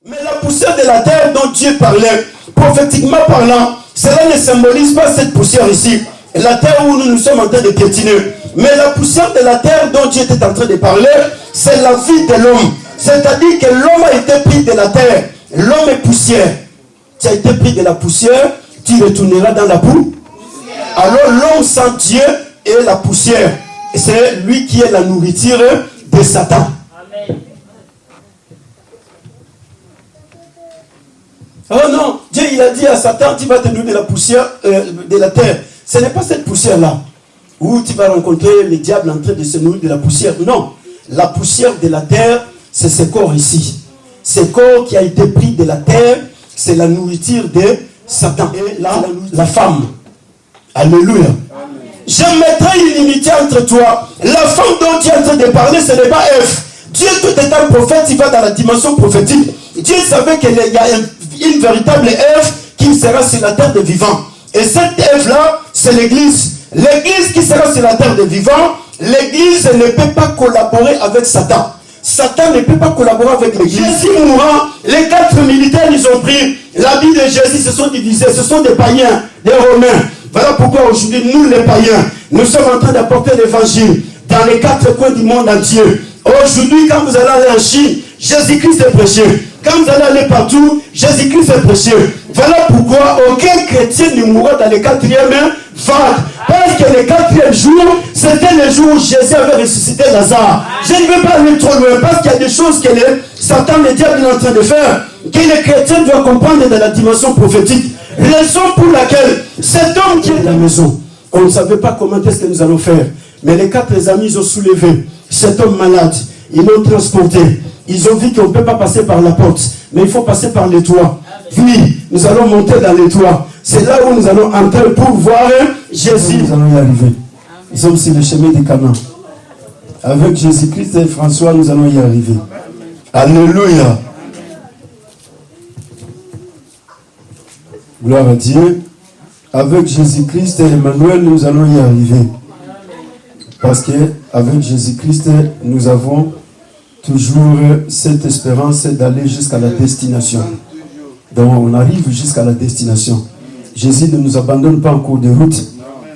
Mais la poussière de la terre dont Dieu parlait, prophétiquement parlant, cela ne symbolise pas cette poussière ici, la terre où nous sommes en train de piétiner. Mais la poussière de la terre dont Dieu était en train de parler, c'est la vie de l'homme. C'est-à-dire que l'homme a été pris de la terre. L'homme est poussière. Tu as été pris de la poussière, tu retourneras dans la boue. Alors l'homme sans Dieu est la poussière. C'est lui qui est la nourriture de Satan. Amen. Oh non, Dieu il a dit à Satan, tu vas te nourrir de la poussière de la terre. Ce n'est pas cette poussière-là où tu vas rencontrer le diable en train de se nourrir de la poussière. Non, la poussière de la terre, c'est ce corps ici. Ce corps qui a été pris de la terre, c'est la nourriture de Satan. Et la femme. Alléluia. Je mettrai une limite entre toi. La femme dont tu es en train de parler, ce n'est pas Ève. Dieu, tout étant prophète, il va dans la dimension prophétique. Dieu savait qu'il y a une véritable Ève qui sera sur la terre des vivants. Et cette Ève-là, c'est l'église. L'église qui sera sur la terre des vivants, l'église ne peut pas collaborer avec Satan. Satan ne peut pas collaborer avec l'église. Jésus mourant, les 4 militaires, ils ont pris l'habit de Jésus, se sont divisés. Ce sont des païens, des Romains. Voilà pourquoi aujourd'hui, nous les païens, nous sommes en train d'apporter l'évangile dans les 4 coins du monde entier. Aujourd'hui, quand vous allez aller en Chine, Jésus-Christ est prêché. Quand vous allez aller partout, Jésus-Christ est prêché. Voilà pourquoi aucun chrétien ne mourra dans les 4e vagues. Parce que le 4e jour, c'était le jour où Jésus avait ressuscité Lazare. Je ne veux pas aller trop loin parce qu'il y a des choses que Satan, le diable, est en train de faire, que les chrétiens doivent comprendre dans la dimension prophétique. Raison pour laquelle cet homme qui est à la maison, on ne savait pas comment est-ce que nous allons faire. Mais les 4 amis, ils ont soulevé cet homme malade. Ils l'ont transporté. Ils ont dit qu'on ne peut pas passer par la porte, mais il faut passer par les toits. Oui, nous allons monter dans les toits. C'est là où nous allons entrer pour voir Jésus. Nous allons y arriver. Nous sommes sur le chemin des Canaan. Avec Jésus-Christ et François, nous allons y arriver. Alléluia. Gloire à Dieu. Avec Jésus-Christ et Emmanuel, nous allons y arriver. Parce qu'avec Jésus-Christ, nous avons toujours cette espérance d'aller jusqu'à la destination. Donc on arrive jusqu'à la destination. Jésus ne nous abandonne pas en cours de route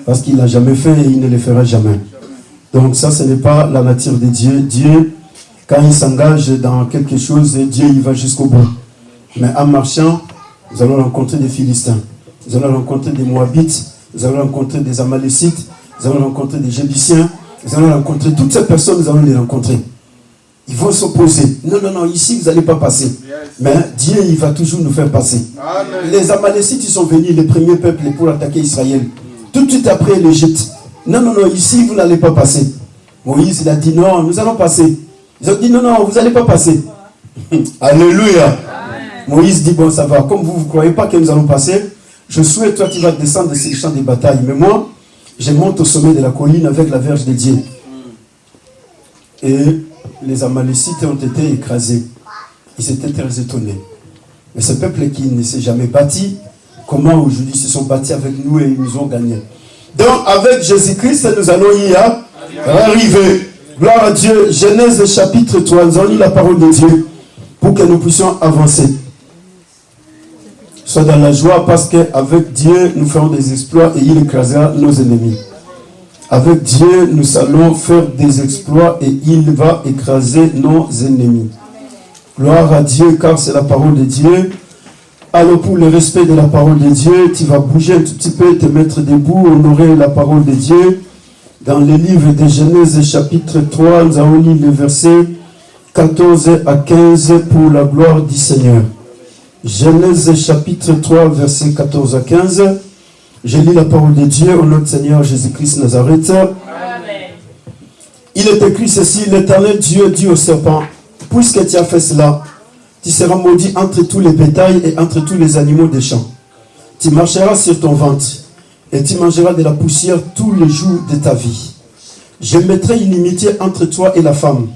parce qu'il n'a jamais fait et il ne le fera jamais. Donc ça, ce n'est pas la nature de Dieu. Dieu, quand il s'engage dans quelque chose, Dieu il va jusqu'au bout. Mais en marchant, nous allons rencontrer des Philistins, nous allons rencontrer des Moabites, nous allons rencontrer des Amalécites, nous allons rencontrer des Jébusiens, nous allons rencontrer toutes ces personnes, nous allons les rencontrer. Ils vont s'opposer. Non, non, non, ici, vous n'allez pas passer. Mais Dieu, il va toujours nous faire passer. Amen. Les Amalécites, ils sont venus, les premiers peuples, pour attaquer Israël. Tout de suite après l'Égypte. Non, non, non, ici, vous n'allez pas passer. Moïse, il a dit, non, nous allons passer. Ils ont dit, non, non, vous n'allez pas passer. Alléluia. Amen. Moïse dit, bon, ça va. Comme vous ne croyez pas que nous allons passer, je souhaite, toi, tu vas descendre de ces champs de bataille. Mais moi, je monte au sommet de la colline avec la verge de Dieu. Et les Amalécites ont été écrasés. Ils étaient très étonnés. Mais ce peuple qui ne s'est jamais bâti, comment aujourd'hui ils se sont bâtis avec nous et ils nous ont gagné. Donc avec Jésus-Christ, nous allons y arriver. Gloire à Dieu. Genèse chapitre 3, nous allons lire la parole de Dieu pour que nous puissions avancer. Sois dans la joie parce qu'avec Dieu, nous ferons des exploits et il écrasera nos ennemis. Avec Dieu, nous allons faire des exploits et il va écraser nos ennemis. Gloire à Dieu, car c'est la parole de Dieu. Alors pour le respect de la parole de Dieu, tu vas bouger un tout petit peu, te mettre debout, honorer la parole de Dieu. Dans le livre de Genèse chapitre 3, nous avons lu les versets 14 à 15 pour la gloire du Seigneur. Genèse chapitre 3, versets 14 à 15. Je lis la parole de Dieu au nom du Seigneur Jésus-Christ Nazareth. Amen. Il est écrit ceci, l'Éternel Dieu dit au serpent, puisque tu as fait cela, tu seras maudit entre tous les bétails et entre tous les animaux des champs. Tu marcheras sur ton ventre et tu mangeras de la poussière tous les jours de ta vie. Je mettrai une inimitié entre toi et la femme,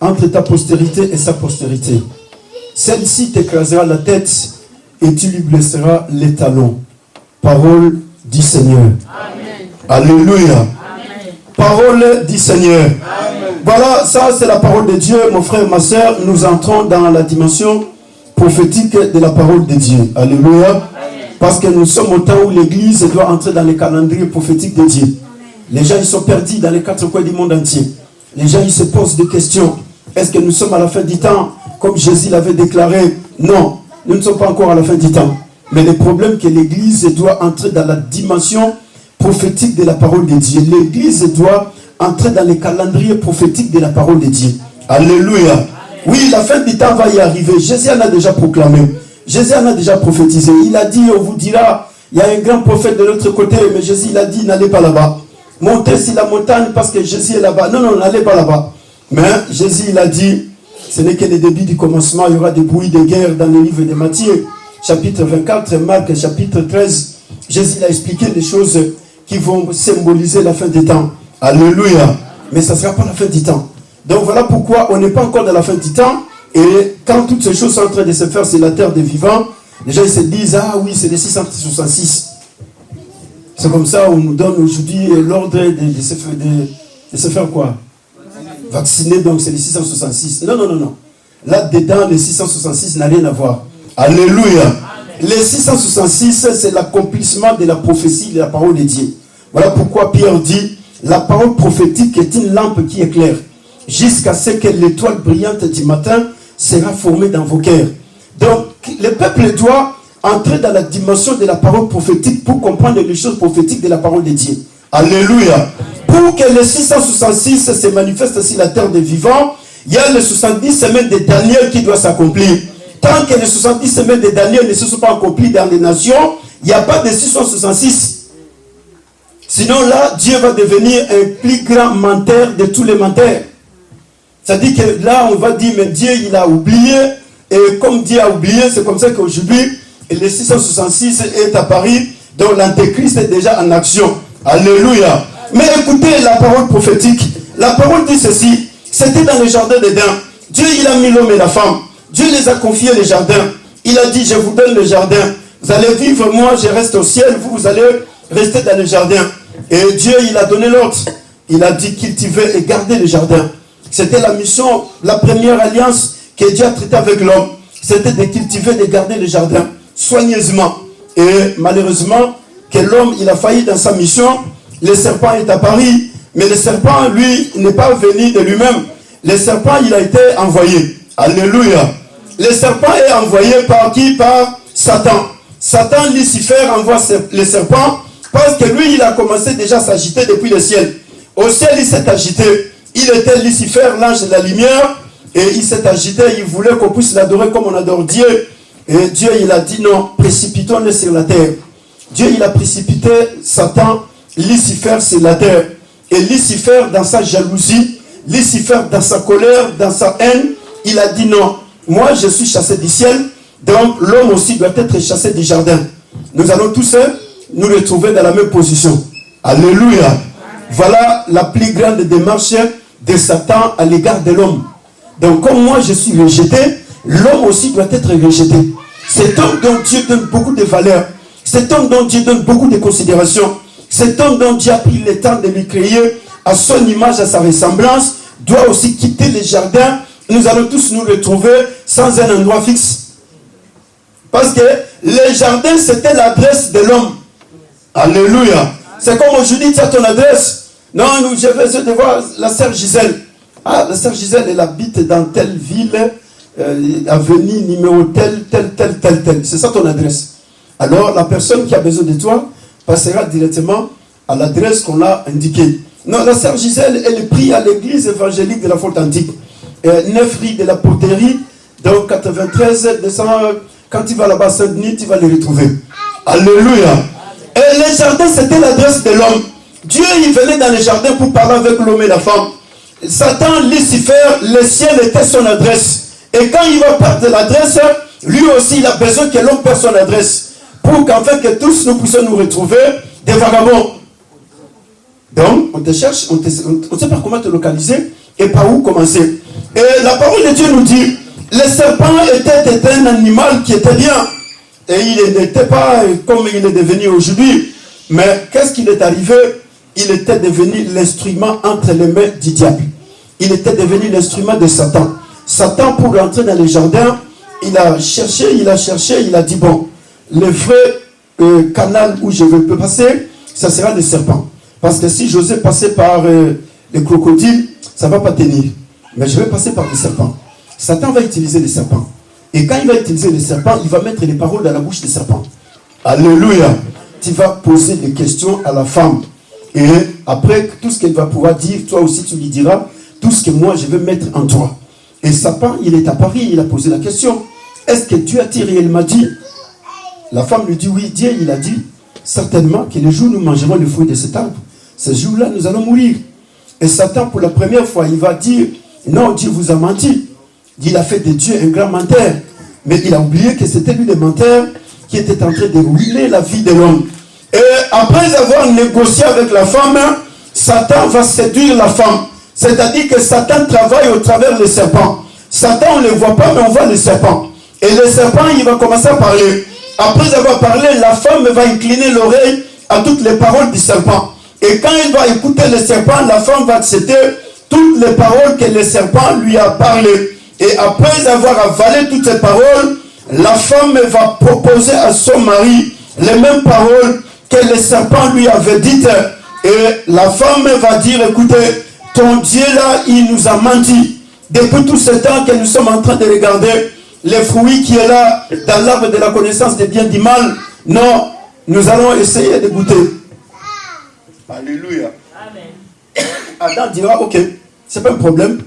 entre ta postérité et sa postérité. Celle-ci t'écrasera la tête et tu lui blesseras les talons. Parole du Seigneur. Amen. Alléluia. Amen. Parole du Seigneur. Amen. Voilà, ça c'est la parole de Dieu, mon frère, ma soeur. Nous entrons dans la dimension prophétique de la parole de Dieu. Alléluia. Parce que nous sommes au temps où l'Église doit entrer dans les calendriers prophétiques de Dieu. Les gens, ils sont perdus dans les quatre coins du monde entier. Les gens, ils se posent des questions. Est-ce que nous sommes à la fin du temps, comme Jésus l'avait déclaré? Non, nous ne sommes pas encore à la fin du temps. Mais le problème est que l'Église doit entrer dans la dimension prophétique de la parole de Dieu. L'Église doit entrer dans les calendriers prophétiques de la parole de Dieu. Alléluia. Oui, la fin du temps va y arriver. Jésus en a déjà proclamé. Jésus en a déjà prophétisé. Il a dit, on vous dira, il y a un grand prophète de l'autre côté, mais Jésus il a dit, n'allez pas là-bas. Montez sur la montagne parce que Jésus est là-bas. Non, n'allez pas là-bas. Mais Jésus il a dit, ce n'est que le début du commencement. Il y aura des bruits de guerre dans le livre de Matthieu, chapitre 24, Marc, chapitre 13. Jésus a expliqué des choses qui vont symboliser la fin des temps. Alléluia. Mais ça ne sera pas la fin du temps. Donc voilà pourquoi on n'est pas encore dans la fin du temps. Et quand toutes ces choses sont en train de se faire sur la terre des vivants, les gens ils se disent, ah oui, c'est les 666. C'est comme ça, on nous donne aujourd'hui l'ordre de se faire quoi? Vacciner, donc c'est les 666. Non. Là-dedans, les 666 n'a rien à voir. Alléluia. Amen. Les 666, c'est l'accomplissement de la prophétie de la parole de Dieu. Voilà pourquoi Pierre dit, la parole prophétique est une lampe qui éclaire, jusqu'à ce que l'étoile brillante du matin sera formée dans vos cœurs. Donc, le peuple doit entrer dans la dimension de la parole prophétique pour comprendre les choses prophétiques de la parole de Dieu. Alléluia. Pour que les 666 se manifestent sur la terre des vivants, il y a les 70 semaines de Daniel qui doivent s'accomplir. Tant que les 70 semaines de Daniel ne se sont pas accomplies dans les nations, il n'y a pas de 666. Sinon là, Dieu va devenir un plus grand menteur de tous les menteurs. C'est-à-dire que là, on va dire, mais Dieu, il a oublié. Et comme Dieu a oublié, c'est comme ça qu'aujourd'hui, le 666 est à Paris, donc l'Antéchrist est déjà en action. Alléluia. Mais écoutez la parole prophétique. La parole dit ceci. C'était dans le jardin d'Éden. Dieu, il a mis l'homme et la femme. Dieu les a confiés le jardin. Il a dit, je vous donne le jardin. Vous allez vivre, moi, je reste au ciel. Vous allez rester dans le jardin. Et Dieu, il a donné l'ordre. Il a dit, cultiver et garder le jardin. C'était la mission, la première alliance que Dieu a traitée avec l'homme. C'était de cultiver, de garder le jardin soigneusement. Et malheureusement, que l'homme, il a failli dans sa mission. Le serpent est apparu. Mais le serpent, lui, n'est pas venu de lui-même. Le serpent, il a été envoyé. Alléluia. Le serpent est envoyé par qui? Par Satan. Satan, Lucifer, envoie le serpent parce que lui, il a commencé déjà à s'agiter depuis le ciel. Au ciel, il s'est agité. Il était Lucifer, l'ange de la lumière, et il s'est agité. Il voulait qu'on puisse l'adorer comme on adore Dieu. Et Dieu, il a dit non, précipitons-le sur la terre. Dieu, il a précipité Satan, Lucifer sur la terre. Et Lucifer, dans sa jalousie, Lucifer, dans sa colère, dans sa haine, il a dit non, moi je suis chassé du ciel, donc l'homme aussi doit être chassé du jardin. Nous allons tous nous retrouver dans la même position. Alléluia. Voilà la plus grande démarche de Satan à l'égard de l'homme. Donc comme moi je suis rejeté, l'homme aussi doit être rejeté. Cet homme dont Dieu donne beaucoup de valeur, cet homme dont Dieu donne beaucoup de considération, cet homme dont Dieu a pris le temps de lui créer à son image, à sa ressemblance, doit aussi quitter le jardin. Nous allons tous nous retrouver sans un endroit fixe. Parce que le jardin, c'était l'adresse de l'homme. Alléluia. C'est comme aujourd'hui, tu as ton adresse. Non, je vais devoir la sœur Gisèle. Ah, la sœur Gisèle, elle habite dans telle ville, avenue, numéro tel. C'est ça ton adresse. Alors, la personne qui a besoin de toi passera directement à l'adresse qu'on a indiquée. Non, la sœur Gisèle, elle prie à l'église évangélique de la Faute Antique. 9 rue de la Poterie, donc 93, 200, quand tu vas là-bas à Saint-Denis, tu vas les retrouver. Alléluia. Et le jardin, c'était l'adresse de l'homme. Dieu, il venait dans le jardin pour parler avec l'homme et la femme. Satan, Lucifer, le ciel était son adresse. Et quand il va perdre l'adresse, lui aussi, il a besoin que l'homme perde son adresse. Pour qu'enfin que tous nous puissions nous retrouver des vagabonds. Donc, on te cherche, on ne sait pas comment te localiser et par où commencer. Et la parole de Dieu nous dit, le serpent était un animal qui était bien. Et il n'était pas comme il est devenu aujourd'hui. Mais qu'est-ce qui est arrivé? Il était devenu l'instrument entre les mains du diable. Il était devenu l'instrument de Satan. Satan, pour rentrer dans le jardin, il a cherché, il a dit, bon, le vrai canal où je peux passer, ça sera le serpent. Parce que si j'osais passer par les crocodiles, ça ne va pas tenir. Mais je vais passer par le serpent. Satan va utiliser le serpent. Et quand il va utiliser le serpent, il va mettre les paroles dans la bouche du serpent. Alléluia. Tu vas poser des questions à la femme. Et après, tout ce qu'elle va pouvoir dire, toi aussi tu lui diras, tout ce que moi je vais mettre en toi. Et Satan, il est apparu, il a posé la question. Est-ce que Dieu a-t-il réellement dit? La femme lui dit, oui, Dieu, il a dit, certainement que le jour où nous mangerons le fruit de cet arbre, ce jour-là, nous allons mourir. Et Satan, pour la première fois, il va dire, non, Dieu vous a menti. Il a fait de Dieu un grand menteur. Mais il a oublié que c'était lui le menteur qui était en train de ruiner la vie de l'homme. Et après avoir négocié avec la femme, Satan va séduire la femme. C'est-à-dire que Satan travaille au travers des serpents. Satan, on ne le voit pas, mais on voit les serpents. Et le serpent, il va commencer à parler. Après avoir parlé, la femme va incliner l'oreille à toutes les paroles du serpent. Et quand elle va écouter le serpent, la femme va accepter toutes les paroles que le serpent lui a parlé. Et après avoir avalé toutes ces paroles, la femme va proposer à son mari les mêmes paroles que le serpent lui avait dites. Et la femme va dire, écoutez, ton Dieu là, il nous a menti. Depuis tout ce temps que nous sommes en train de regarder les fruits qui est là dans l'arbre de la connaissance des biens et du mal, non, nous allons essayer de goûter. Alléluia. Amen. Adam dira, ok, c'est pas un problème.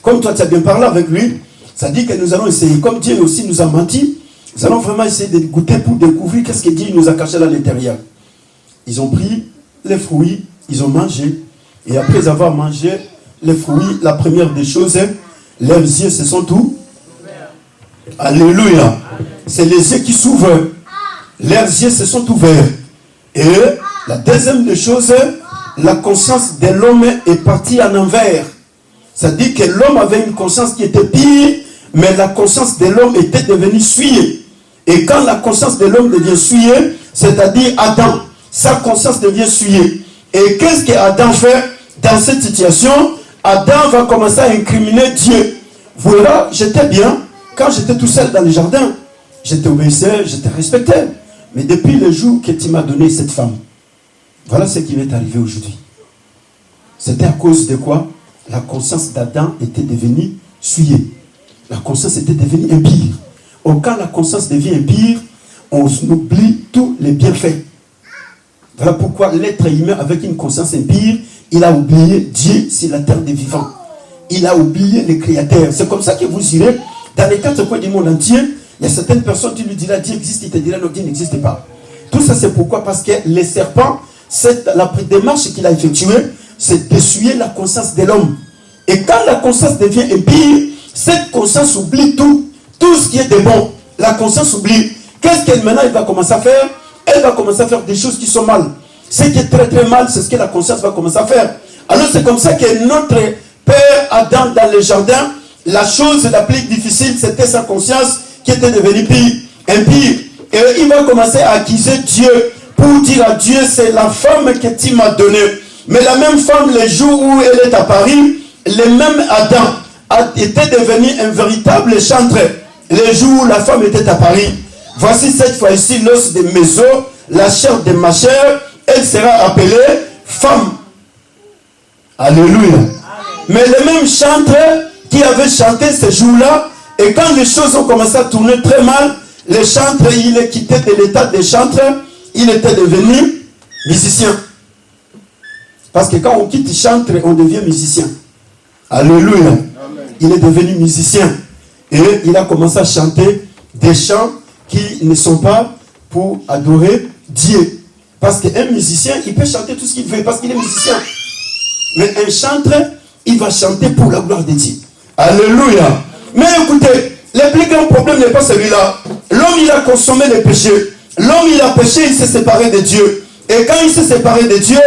Comme toi tu as bien parlé avec lui, ça dit que nous allons essayer. Comme Dieu aussi nous a menti, nous allons vraiment essayer de goûter pour découvrir qu'est-ce que Dieu nous a caché là à l'intérieur. Ils ont pris les fruits, ils ont mangé. Et après avoir mangé les fruits, la première des choses, leurs yeux se sont ouverts. Alléluia. C'est les yeux qui s'ouvrent. Leurs yeux se sont ouverts. Et la deuxième des choses, la conscience de l'homme est partie en envers. Ça dit que l'homme avait une conscience qui était pire, mais la conscience de l'homme était devenue souillée. Et quand la conscience de l'homme devient souillée, c'est-à-dire Adam, sa conscience devient souillée. Et qu'est-ce qu'Adam fait dans cette situation? Adam va commencer à incriminer Dieu. Voilà, j'étais bien quand j'étais tout seul dans le jardin. J'étais obéissant, j'étais respecté. Mais depuis le jour que tu m'as donné cette femme, voilà ce qui m'est arrivé aujourd'hui. C'était à cause de quoi? La conscience d'Adam était devenue souillée. La conscience était devenue impure. Or, quand la conscience devient impure, on oublie tous les bienfaits. Voilà pourquoi l'être humain avec une conscience impure, il a oublié Dieu sur la terre des vivants. Il a oublié le Créateur. C'est comme ça que vous irez dans les quatre coins du monde entier. Il y a certaines personnes qui lui diront Dieu existe, il te dira non, Dieu n'existe pas. Tout ça c'est pourquoi? Parce que les serpents, la démarche qu'il a effectuée, c'est d'essuyer la conscience de l'homme. Et quand la conscience devient impure, cette conscience oublie tout ce qui est de bon. La conscience oublie. Qu'est-ce qu'elle maintenant elle va commencer à faire? Elle va commencer à faire des choses qui sont mal. Ce qui est très très mal, c'est ce que la conscience va commencer à faire. Alors c'est comme ça que notre père Adam dans le jardin, la chose la plus difficile, c'était sa conscience qui était devenue impure. Et il va commencer à accuser Dieu pour dire à Dieu, c'est la femme que tu m'as donnée. Mais la même femme, le jour où elle est apparue, le même Adam a été devenu un véritable chantre. Le jour où la femme était apparue, voici cette fois-ci l'os de mes os, la chair de ma chair, elle sera appelée femme. Alléluia. Amen. Mais le même chantre qui avait chanté ce jour-là, et quand les choses ont commencé à tourner très mal, le chantre, il est quitté de l'état de chantre, il était devenu musicien. Parce que quand on quitte chantre, on devient musicien. Alléluia. Amen. Il est devenu musicien. Et il a commencé à chanter des chants qui ne sont pas pour adorer Dieu. Parce qu'un musicien, il peut chanter tout ce qu'il veut parce qu'il est musicien. Mais un chantre, il va chanter pour la gloire de Dieu. Alléluia. Mais écoutez, le plus grand problème n'est pas celui-là. L'homme, il a consommé le péché. L'homme, il a péché, il s'est séparé de Dieu. Et quand il s'est séparé de Dieu,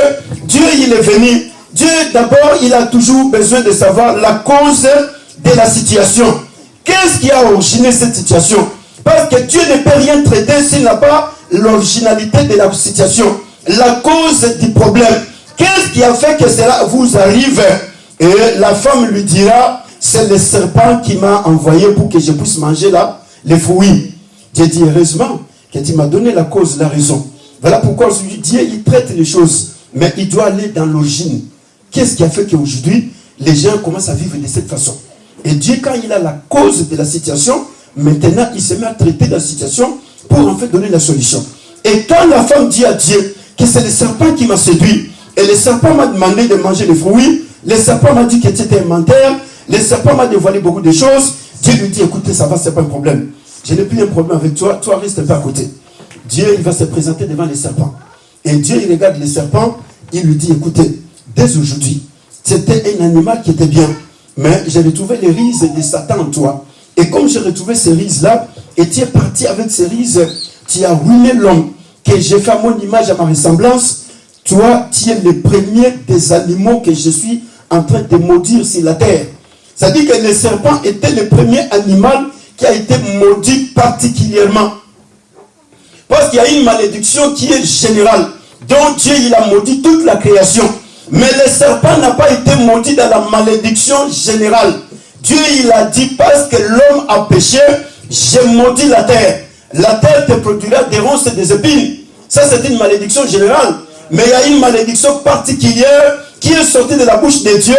Dieu, il est venu. Dieu, d'abord, il a toujours besoin de savoir la cause de la situation. Qu'est-ce qui a originé cette situation? Parce que Dieu ne peut rien traiter s'il n'a pas l'originalité de la situation. La cause du problème. Qu'est-ce qui a fait que cela vous arrive? Et la femme lui dira, c'est le serpent qui m'a envoyé pour que je puisse manger là, les fruits. Dieu dit, heureusement que tu m'as donné la cause, la raison. Voilà pourquoi Dieu, il traite les choses, mais il doit aller dans l'origine. Qu'est-ce qui a fait qu'aujourd'hui, les gens commencent à vivre de cette façon? Et Dieu, quand il a la cause de la situation, maintenant, il se met à traiter la situation pour en fait donner la solution. Et quand la femme dit à Dieu que c'est le serpent qui m'a séduit, et le serpent m'a demandé de manger les fruits, le serpent m'a dit que tu étais un menteur, le serpent m'a dévoilé beaucoup de choses, Dieu lui dit, écoutez, ça va, c'est pas un problème. Je n'ai plus un problème avec toi, toi reste pas à côté. Dieu, il va se présenter devant les serpents. Et Dieu, il regarde les serpents, il lui dit, écoutez, dès aujourd'hui, c'était un animal qui était bien, mais j'ai retrouvé les rises de Satan en toi. Et comme j'ai retrouvé ces rises-là, et tu es parti avec ces rises, tu as ruiné l'homme, que j'ai fait à mon image, à ma ressemblance. Toi, tu es le premier des animaux que je suis en train de maudire sur la terre. Ça dit que le serpent était le premier animal qui a été maudit particulièrement. Parce qu'il y a une malédiction qui est générale. Donc Dieu, il a maudit toute la création. Mais le serpent n'a pas été maudit dans la malédiction générale. Dieu, il a dit, parce que l'homme a péché, j'ai maudit la terre. La terre te produira des ronces et des épines. Ça, c'est une malédiction générale. Mais il y a une malédiction particulière qui est sortie de la bouche de Dieu.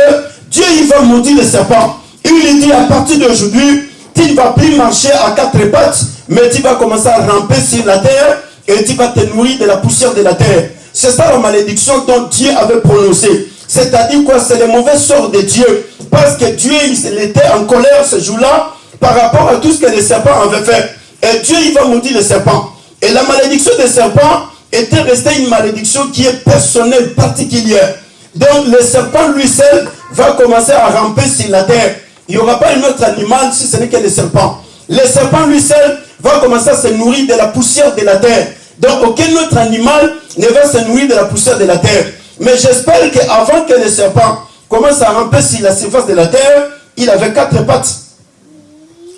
Dieu, il va maudire le serpent. Il lui dit, à partir d'aujourd'hui, tu ne vas plus marcher à quatre pattes, mais tu vas commencer à ramper sur la terre et tu vas te nourrir de la poussière de la terre. C'est ça la malédiction dont Dieu avait prononcé. C'est-à-dire quoi? C'est le mauvais sort de Dieu. Parce que Dieu, il était en colère ce jour-là par rapport à tout ce que les serpents avaient fait. Et Dieu, il va maudire le serpent. Et la malédiction des serpents était restée une malédiction qui est personnelle, particulière. Donc le serpent lui seul va commencer à ramper sur la terre. Il n'y aura pas un autre animal si ce n'est que le serpent. Le serpent lui seul va commencer à se nourrir de la poussière de la terre. Donc aucun autre animal ne va se nourrir de la poussière de la terre. Mais j'espère qu'avant que le serpent commence à ramper sur la surface de la terre, il avait quatre pattes.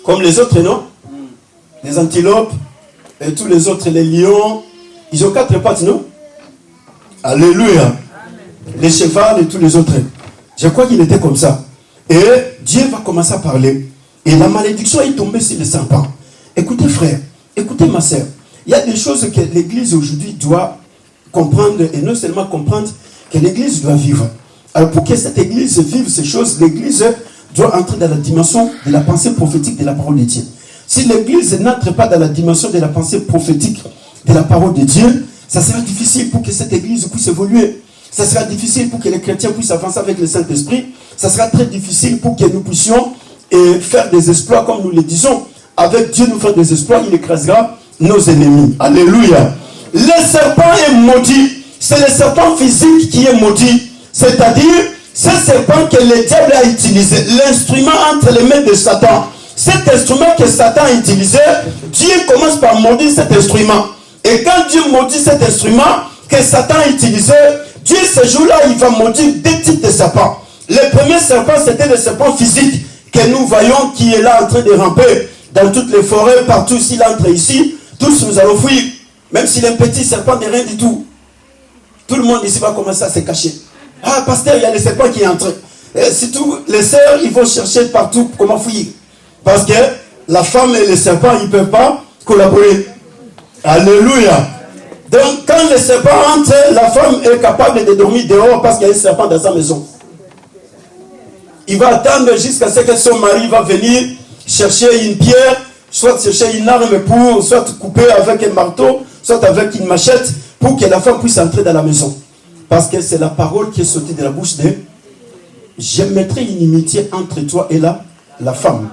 Comme les autres, non? Les antilopes et tous les autres, les lions, ils ont quatre pattes, non? Alléluia. Les chevaux et tous les autres. Je crois qu'il était comme ça. Et Dieu va commencer à parler. Et la malédiction est tombée sur le serpent. Écoutez frère, écoutez ma soeur. Il y a des choses que l'église aujourd'hui doit comprendre. Et non seulement comprendre, que l'église doit vivre. Alors pour que cette église vive ces choses, l'église doit entrer dans la dimension de la pensée prophétique de la parole de Dieu. Si l'église n'entre pas dans la dimension de la pensée prophétique de la parole de Dieu, ça sera difficile pour que cette église puisse évoluer. Ça sera difficile pour que les chrétiens puissent avancer avec le Saint-Esprit. Ça sera très difficile pour que nous puissions faire des exploits comme nous le disons. Avec Dieu, nous faire des exploits, il écrasera nos ennemis. Alléluia. Le serpent est maudit. C'est le serpent physique qui est maudit. C'est-à-dire, ce serpent que le diable a utilisé, l'instrument entre les mains de Satan. Cet instrument que Satan a utilisé, Dieu commence par maudire cet instrument. Et quand Dieu maudit cet instrument que Satan a utilisé, Dieu ce jour-là, il va maudire deux types de serpents. Le premier serpent, c'était le serpent physique que nous voyons qui est là en train de ramper dans toutes les forêts, partout s'il entre ici, tous nous allons fuir. Même s'il est un petit serpent de rien du tout. Tout le monde ici va commencer à se cacher. Ah, pasteur, il y a le serpent qui est entré. Et surtout, les sœurs, ils vont chercher partout comment fuir. Parce que la femme et le serpent, ils ne peuvent pas collaborer. Alléluia. Donc, quand le serpent entre, la femme est capable de dormir dehors parce qu'il y a un serpent dans sa maison. Il va attendre jusqu'à ce que son mari va venir chercher une pierre, soit chercher une arme pour, soit couper avec un marteau, soit avec une machette, pour que la femme puisse entrer dans la maison. Parce que c'est la parole qui est sortie de la bouche de « Je mettrai une inimitié entre toi et la femme.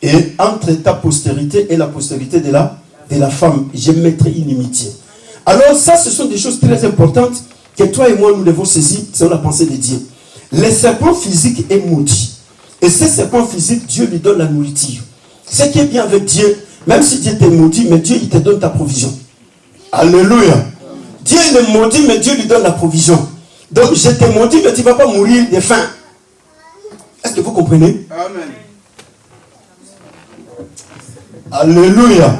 Et entre ta postérité et la postérité de la femme, je mettrai une inimitié. » Alors ça, ce sont des choses très importantes que toi et moi, nous devons saisir selon la pensée de Dieu. Le serpent physique est maudit. Et ce serpent physique, Dieu lui donne la nourriture. Ce qui est bien avec Dieu, même si Dieu t'est maudit, mais Dieu, il te donne ta provision. Alléluia. Dieu le maudit, mais Dieu lui donne la provision. Donc, je t'ai maudit, mais tu ne vas pas mourir de faim. Est-ce que vous comprenez? Amen. Alléluia. Amen.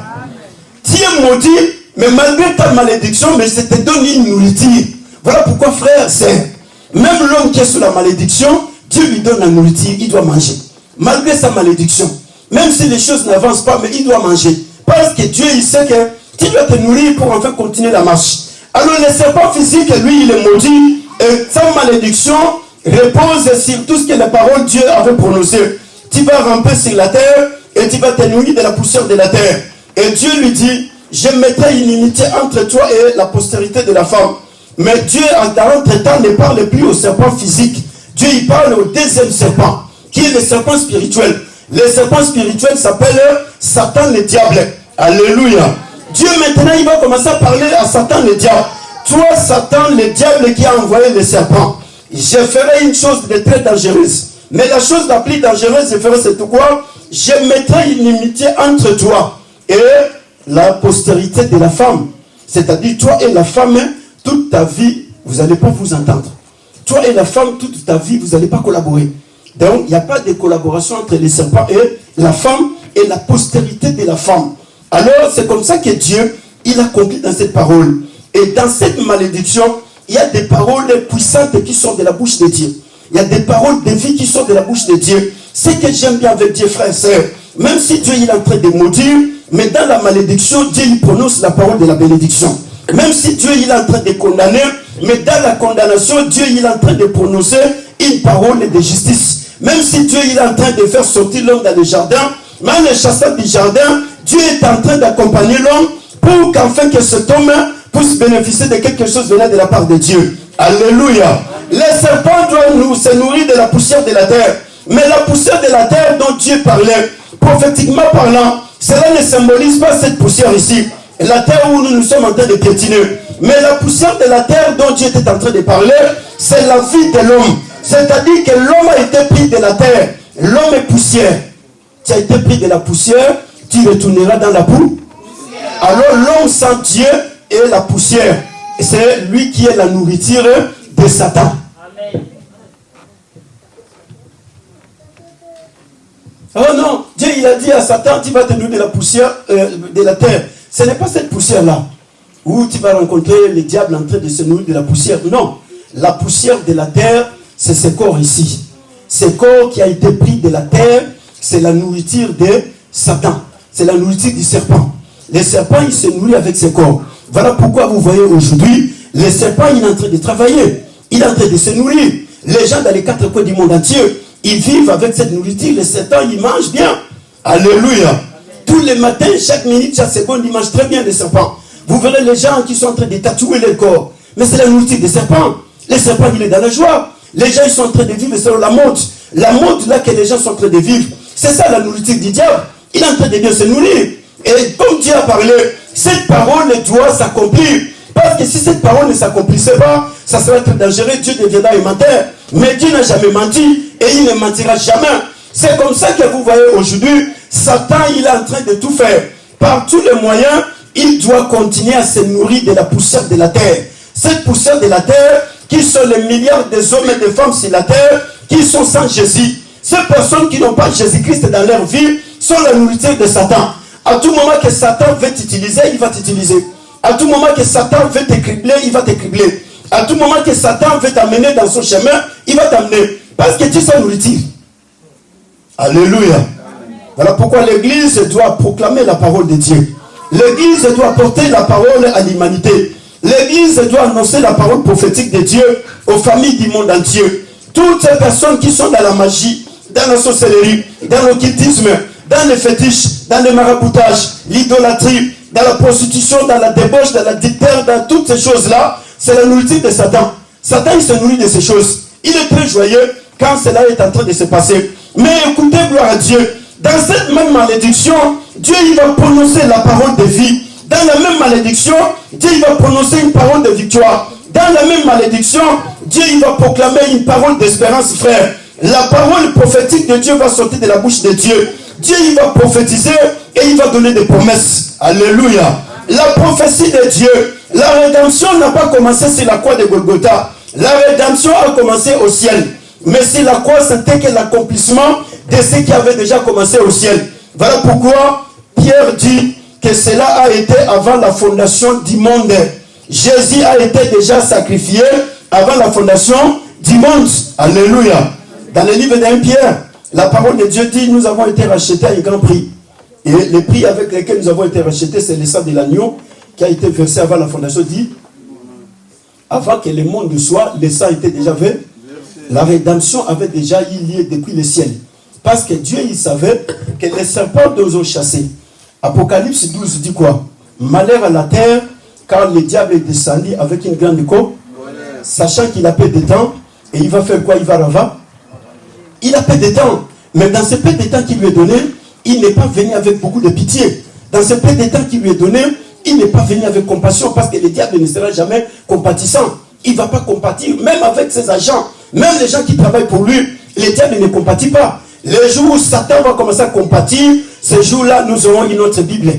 Tu es maudit, mais malgré ta malédiction, mais je te donne une nourriture. Voilà pourquoi, frère, c'est même l'homme qui est sous la malédiction, Dieu lui donne la nourriture, il doit manger. malgré sa malédiction. Même si les choses n'avancent pas, mais il doit manger. Parce que Dieu, il sait que tu dois te nourrir pour enfin continuer la marche. Alors le serpent physique, lui, il est maudit. Et sa malédiction repose sur tout ce que la parole de Dieu avait prononcé. Tu vas ramper sur la terre et tu vas te nourrir de la poussière de la terre. Et Dieu lui dit, je mettrai une inimitié entre toi et la postérité de la femme. Mais Dieu, dans l'entretemps, ne parle plus au serpent physique. Dieu, il parle au deuxième serpent, qui est le serpent spirituel. Le serpent spirituel s'appelle Satan le diable. Alléluia. Dieu, maintenant, il va commencer à parler à Satan le diable. Toi, Satan le diable qui a envoyé le serpent, je ferai une chose de très dangereuse. Mais la chose la plus dangereuse, je ferai, c'est quoi? Je mettrai une inimitié entre toi et la postérité de la femme. C'est-à-dire, toi et la femme, toute ta vie, vous n'allez pas vous entendre. Toi et la femme, toute ta vie, vous n'allez pas collaborer. Donc, il n'y a pas de collaboration entre les serpents et la femme et la postérité de la femme. Alors, c'est comme ça que Dieu, il a conclu dans cette parole. Et dans cette malédiction, il y a des paroles puissantes qui sont de la bouche de Dieu. Il y a des paroles de vie qui sont de la bouche de Dieu. Ce que j'aime bien avec Dieu, frère et sœur, même si Dieu il est en train de maudire, mais dans la malédiction, Dieu il prononce la parole de la bénédiction. Même si Dieu il est en train de condamner, mais dans la condamnation, Dieu il est en train de prononcer une parole de justice. Même si Dieu il est en train de faire sortir l'homme dans le jardin, même le chasseur du jardin, Dieu est en train d'accompagner l'homme pour qu'enfin que cet homme puisse bénéficier de quelque chose venant de la part de Dieu. Alléluia. Les serpents doivent se nourrir de la poussière de la terre. Mais la poussière de la terre dont Dieu parlait, prophétiquement parlant, cela ne symbolise pas cette poussière ici. La terre où nous sommes en train de piétiner. Mais la poussière de la terre dont Dieu était en train de parler, c'est la vie de l'homme. C'est-à-dire que l'homme a été pris de la terre. L'homme est poussière. Tu as été pris de la poussière, tu retourneras dans la boue. Alors l'homme sans Dieu est la poussière. Et c'est lui qui est la nourriture de Satan. Amen. Oh non, Dieu il a dit à Satan, tu vas te nourrir de la poussière de la terre. Ce n'est pas cette poussière-là où tu vas rencontrer le diable en train de se nourrir de la poussière. Non, la poussière de la terre, c'est ce corps ici. Ce corps qui a été pris de la terre, c'est la nourriture de Satan. C'est la nourriture du serpent. Le serpent, il se nourrit avec ses corps. Voilà pourquoi vous voyez aujourd'hui, le serpent, il est en train de travailler. Il est en train de se nourrir. Les gens dans les quatre coins du monde entier, ils vivent avec cette nourriture. Le serpent, il mange bien. Alléluia. Amen. Tous les matins, chaque minute, chaque seconde, il mange très bien le serpent. Vous verrez les gens qui sont en train de tatouer leur corps. Mais c'est la nourriture des serpents. Le serpent, il est dans la joie. Les gens, ils sont en train de vivre selon la mode. La mode là que les gens sont en train de vivre. C'est ça la nourriture du diable. Il est en train de bien se nourrir. Et comme Dieu a parlé, cette parole doit s'accomplir. Parce que si cette parole ne s'accomplissait pas, ça serait très dangereux. Dieu deviendra un menteur. Mais Dieu n'a jamais menti et il ne mentira jamais. C'est comme ça que vous voyez aujourd'hui, Satan, il est en train de tout faire. Par tous les moyens, il doit continuer à se nourrir de la poussière de la terre. Cette poussière de la terre, qui sont les milliards des hommes et des femmes sur la terre, qui sont sans Jésus. Ces personnes qui n'ont pas Jésus-Christ dans leur vie, sont la nourriture de Satan. À tout moment que Satan veut t'utiliser, il va t'utiliser. À tout moment que Satan veut te cribler, il va te cribler. À tout moment que Satan veut t'amener dans son chemin, il va t'amener. Parce que tu es sa nourriture. Alléluia. Amen. Voilà pourquoi l'Église doit proclamer la parole de Dieu. L'Église doit porter la parole à l'humanité. L'Église doit annoncer la parole prophétique de Dieu aux familles du monde entier. Toutes ces personnes qui sont dans la magie, dans la sorcellerie, dans l'occultisme, dans les fétiches, dans le maraboutage, l'idolâtrie, dans la prostitution, dans la débauche, dans la dictature, dans toutes ces choses-là, c'est la nourriture de Satan. Satan, il se nourrit de ces choses. Il est très joyeux quand cela est en train de se passer. Mais écoutez, gloire à Dieu. Dans cette même malédiction, Dieu il va prononcer la parole de vie. Dans la même malédiction, Dieu il va prononcer une parole de victoire. Dans la même malédiction, Dieu il va proclamer une parole d'espérance, frère. La parole prophétique de Dieu va sortir de la bouche de Dieu. Dieu il va prophétiser et il va donner des promesses. Alléluia. La prophétie de Dieu. La rédemption n'a pas commencé sur la croix de Golgotha. La rédemption a commencé au ciel. Mais sur la croix, c'était que l'accomplissement de ce qui avait déjà commencé au ciel. Voilà pourquoi Pierre dit que cela a été avant la fondation du monde. Jésus a été déjà sacrifié avant la fondation du monde. Alléluia. Dans le livre d'1 Pierre, La parole de Dieu dit, nous avons été rachetés à un grand prix. Et les prix avec lesquels nous avons été rachetés, c'est le sang de l'agneau qui a été versé avant la fondation, dit, avant que le monde soit, le sang était déjà versé. La rédemption avait déjà eu lieu depuis le ciel. Parce que Dieu, il savait que les serpents nous ont chassés. Apocalypse 12 dit quoi? Malheur à la terre, car le diable est descendu avec une grande côte, sachant qu'il a peu de temps, et il va faire quoi? Il va ravoir. Il a peu de temps. Mais dans ce peu de temps qu'il lui est donné, il n'est pas venu avec beaucoup de pitié. Dans ce peu de temps qu'il lui est donné, il n'est pas venu avec compassion, parce que le diable ne sera jamais compatissant. Il ne va pas compatir, même avec ses agents, même les gens qui travaillent pour lui, le diable ne compatit pas. Le jour où Satan va commencer à compatir, ce jour-là, nous aurons une autre Bible.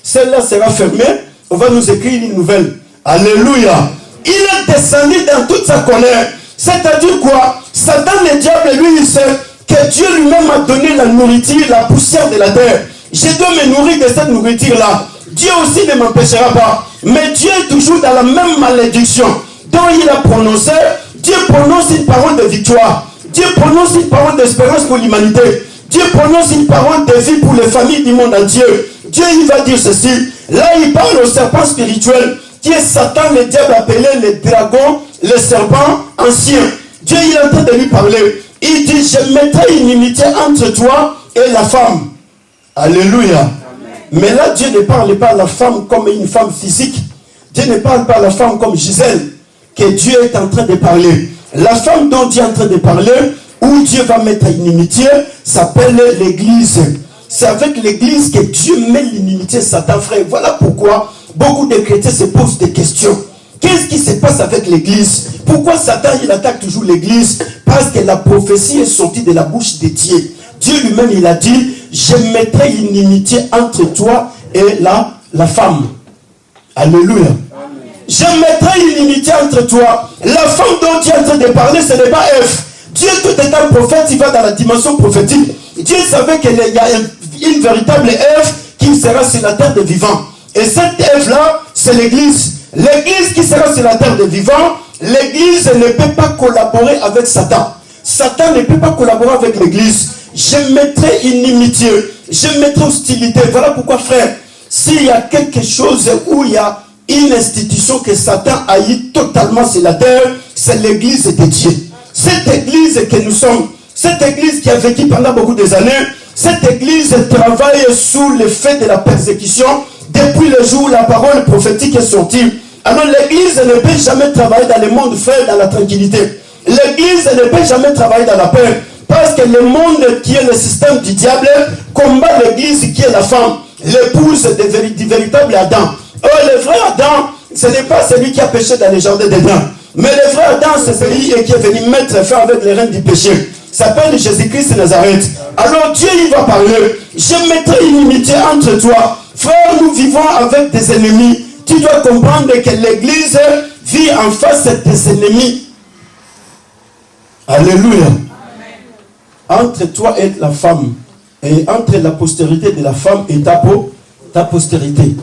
Celle-là sera fermée, on va nous écrire une nouvelle. Alléluia. Il est descendu dans toute sa colère. C'est-à-dire quoi? Satan, le diable, lui, il sait que Dieu lui-même a donné la nourriture, la poussière de la terre. Je dois me nourrir de cette nourriture-là. Dieu aussi ne m'empêchera pas. Mais Dieu est toujours dans la même malédiction dont il a prononcé. Dieu prononce une parole de victoire. Dieu prononce une parole d'espérance pour l'humanité. Dieu prononce une parole de vie pour les familles du monde entier. Dieu, il va dire ceci. Là, il parle au serpent spirituel qui est Satan, le diable appelé le dragon, le serpent ancien. Dieu, il est en train de lui parler. Il dit, je mettrai une inimitié entre toi et la femme. Alléluia. Amen. Mais là, Dieu ne parle pas à la femme comme une femme physique. Dieu ne parle pas à la femme comme Gisèle, que Dieu est en train de parler. La femme dont Dieu est en train de parler, où Dieu va mettre l'inimitié, s'appelle l'église. C'est avec l'église que Dieu met l'inimitié, Satan, frère. Voilà pourquoi beaucoup de chrétiens se posent des questions. Qu'est-ce qui se passe avec l'église? Pourquoi Satan, il attaque toujours l'église? Parce que la prophétie est sortie de la bouche de Dieu. Dieu lui-même, il a dit, je mettrai une inimitié entre toi et la femme. Alléluia. Je mettrai une inimitié entre toi. La femme dont Dieu est en train de parler, ce n'est pas Ève. Dieu, tout étant prophète, il va dans la dimension prophétique. Dieu savait qu'il y a une véritable Ève qui sera sur la terre des vivants. Et cette Ève-là, c'est l'église. L'église qui sera sur la terre des vivants, l'église ne peut pas collaborer avec Satan. Satan ne peut pas collaborer avec l'église. Je mettrai inimitié, je mettrai hostilité. Voilà pourquoi, frère, s'il y a quelque chose où il y a une institution que Satan haït totalement sur la terre, c'est l'église de Dieu. Cette église que nous sommes, cette église qui a vécu pendant beaucoup d'années, cette église travaille sous l'effet de la persécution depuis le jour où la parole prophétique est sortie. Alors l'église ne peut jamais travailler dans le monde, frère, dans la tranquillité. L'église ne peut jamais travailler dans la paix. Parce que le monde qui est le système du diable combat l'église qui est la femme, l'épouse du véritable Adam. Oh, le vrai Adam, ce n'est pas celui qui a péché dans les jardins d'Éden. Mais le vrai Adam, c'est celui qui est venu mettre fin avec les reines du péché. S'appelle Jésus-Christ de Nazareth. Alors Dieu, il va parler. Je mettrai une inimitié entre toi. Frère, nous vivons avec des ennemis. Tu dois comprendre que l'église vit en face de tes ennemis. Alléluia. Entre toi et la femme, et entre la postérité de la femme et ta postérité.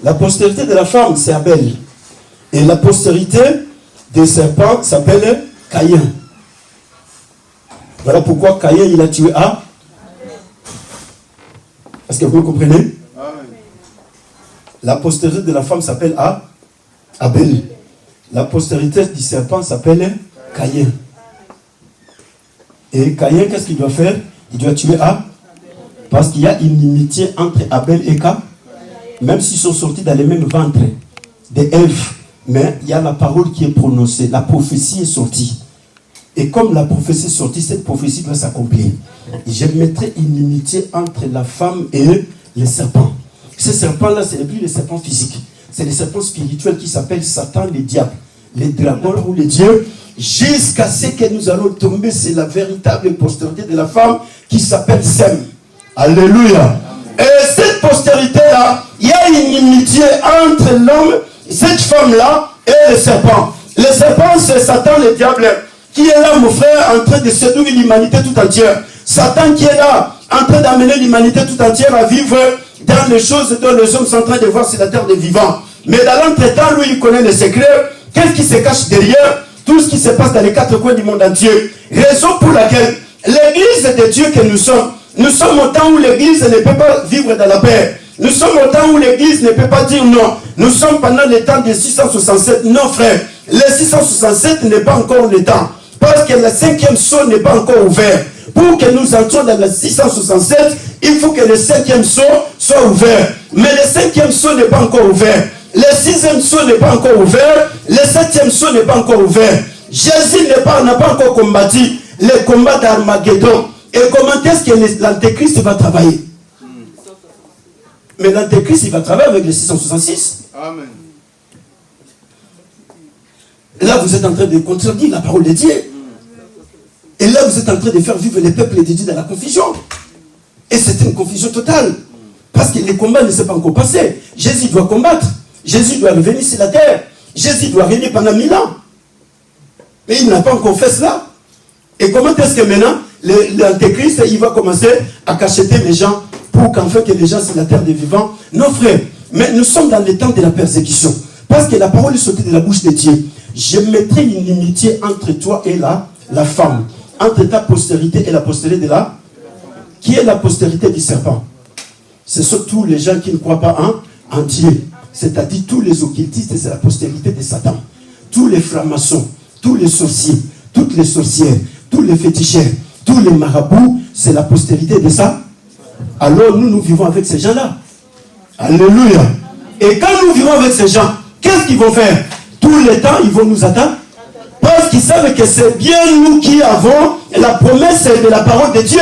La postérité de la femme, c'est Abel. Et la postérité des serpents s'appelle Caïn. Voilà pourquoi Caïn, il a tué A. Est-ce que vous me comprenez? La postérité de la femme s'appelle Abel. La postérité du serpent s'appelle Caïn. Et Caïn, qu'est-ce qu'il doit faire? Il doit tuer A. Parce qu'il y a une inimitié entre Abel et Caïn. Même s'ils sont sortis dans les mêmes ventres d'Ève. Mais il y a la parole qui est prononcée. La prophétie est sortie. Et comme la prophétie est sortie, cette prophétie doit s'accomplir. Et je mettrai une inimitié entre la femme et le serpent. Ce serpent-là, ce n'est plus le serpent physique. C'est le serpent spirituel qui s'appelle Satan, le diable. Le dragon ou le Dieu. Jusqu'à ce que nous allons tomber, c'est la véritable postérité de la femme qui s'appelle Sem. Alléluia. Et cette postérité-là, il y a une inimitié entre l'homme, cette femme-là, et le serpent. Le serpent, c'est Satan, le diable, qui est là, mon frère, en train de séduire l'humanité tout entière. Satan qui est là, en train d'amener l'humanité tout entière à vivre dans les choses dont les hommes sont en train de voir sur la terre des vivants. Mais dans l'entretemps, lui, il connaît les secrets. Qu'est-ce qui se cache derrière tout ce qui se passe dans les quatre coins du monde entier? Raison pour laquelle L'église de Dieu que nous sommes au temps où l'église ne peut pas vivre dans la paix. Nous sommes au temps où l'église ne peut pas dire non. Nous sommes pendant le temps des 667. Non, frère. Le 667 n'est pas encore le temps. Parce que le 5e sceau n'est pas encore ouvert. Pour que nous entrions dans le 667, il faut que le 5e sceau soit ouvert. Mais le 5e sceau n'est pas encore ouvert. Le 6e sceau n'est pas encore ouvert. Le 7e sceau n'est pas encore ouvert. Jésus n'a pas encore combattu le combat d'Armageddon. Et comment est-ce que l'antéchrist va travailler? Mais l'antéchrist, il va travailler avec les 666. Amen. Là, vous êtes en train de contredire la parole de Dieu. Et là, vous êtes en train de faire vivre les peuples de Dieu dans la confusion. Et c'est une confusion totale. Parce que le combat ne s'est pas encore passé. Jésus doit combattre. Jésus doit revenir sur la terre. Jésus doit régner pendant 1000 ans. Mais il n'a pas encore fait cela. Et comment est-ce que maintenant, l'antéchrist, il va commencer à cacheter les gens pour qu'en fait que les gens sur la terre des vivants? Non, frère. Mais nous sommes dans le temps de la persécution. Parce que la parole est sortie de la bouche de Dieu. Je mettrai une inimitié entre toi et la femme. Entre ta postérité et la postérité de la... Qui est la postérité du serpent? Ce sont tous les gens qui ne croient pas en Dieu. C'est-à-dire tous les occultistes, c'est la postérité de Satan. Tous les francs-maçons, tous les sorciers, toutes les sorcières, tous les féticheurs, tous les marabouts, c'est la postérité de ça. Alors nous vivons avec ces gens-là. Alléluia. Et quand nous vivons avec ces gens, qu'est-ce qu'ils vont faire? Tout le temps, ils vont nous attaquer. Parce qu'ils savent que c'est bien nous qui avons la promesse de la parole de Dieu.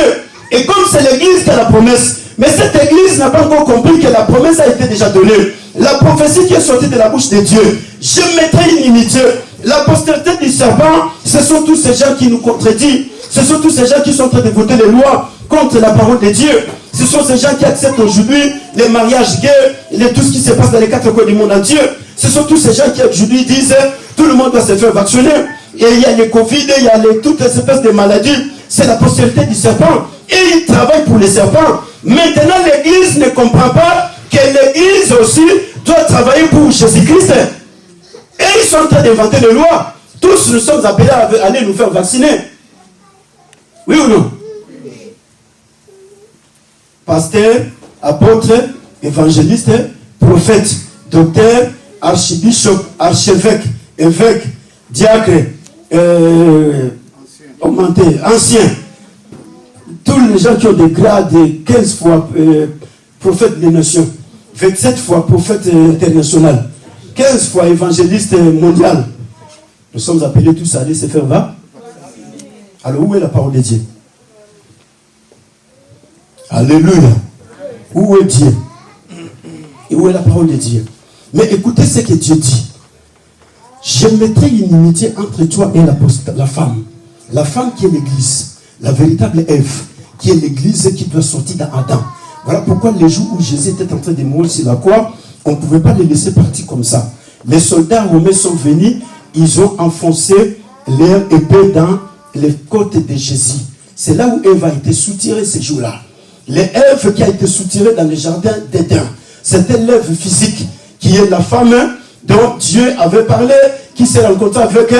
Et comme c'est l'église qui a la promesse, mais cette église n'a pas encore compris que la promesse a été déjà donnée. La prophétie qui est sortie de la bouche de Dieu. Je mettrai une inimitié. La postérité du serpent, ce sont tous ces gens qui nous contredisent. Ce sont tous ces gens qui sont en train de voter les lois contre la parole de Dieu. Ce sont ces gens qui acceptent aujourd'hui les mariages gays, tout ce qui se passe dans les 4 coins du monde entier. Ce sont tous ces gens qui aujourd'hui disent tout le monde doit se faire vacciner. Et il y a les Covid, il y a toutes les espèces de maladies. C'est la postérité du serpent. Et ils travaillent pour les serpents. Maintenant, l'église ne comprend pas que l'église aussi doit travailler pour Jésus-Christ. Et ils sont en train d'inventer les lois. Tous nous sommes appelés à aller nous faire vacciner. Oui ou non? Pasteur, apôtre, évangéliste, prophète, docteur, archibishop, archevêque, évêque, diacre, ancien. Tous les gens qui ont des grades, 15 fois prophète des nations, 27 fois prophète international, 15 fois évangéliste mondial. Nous sommes appelés tous à aller se faire va. Alors où est la parole de Dieu? Alléluia. Où est Dieu? Et où est la parole de Dieu? Mais écoutez ce que Dieu dit. Je mettrai une inimitié entre toi et la femme. La femme qui est l'église. La véritable Ève. Qui est l'église qui doit sortir d'Adam. Voilà pourquoi les jours où Jésus était en train de mourir sur la croix, on ne pouvait pas les laisser partir comme ça. Les soldats romains sont venus, ils ont enfoncé leur épée dans les côtes de Jésus. C'est là où Ève a été soutirée ces jours-là. L'Ève qui a été soutirée dans le jardin d'Éden. C'était l'Ève physique, qui est la femme dont Dieu avait parlé, qui s'est rencontrée avec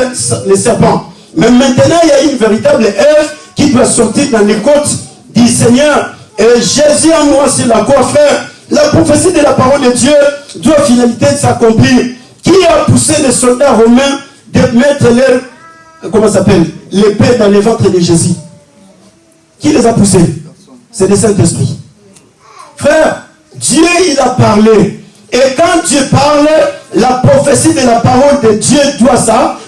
les serpents. Mais maintenant, il y a une véritable Ève qui doit sortir dans les côtes du Seigneur. Et Jésus en moi sur la croix, frère. La prophétie de la parole de Dieu doit finalité s'accomplir. Qui a poussé les soldats romains de mettre l'épée dans les ventres de Jésus? Qui les a poussés? C'est le Saint-Esprit. Frère, Dieu il a parlé. Et quand Dieu parle, la prophétie de la parole de Dieu doit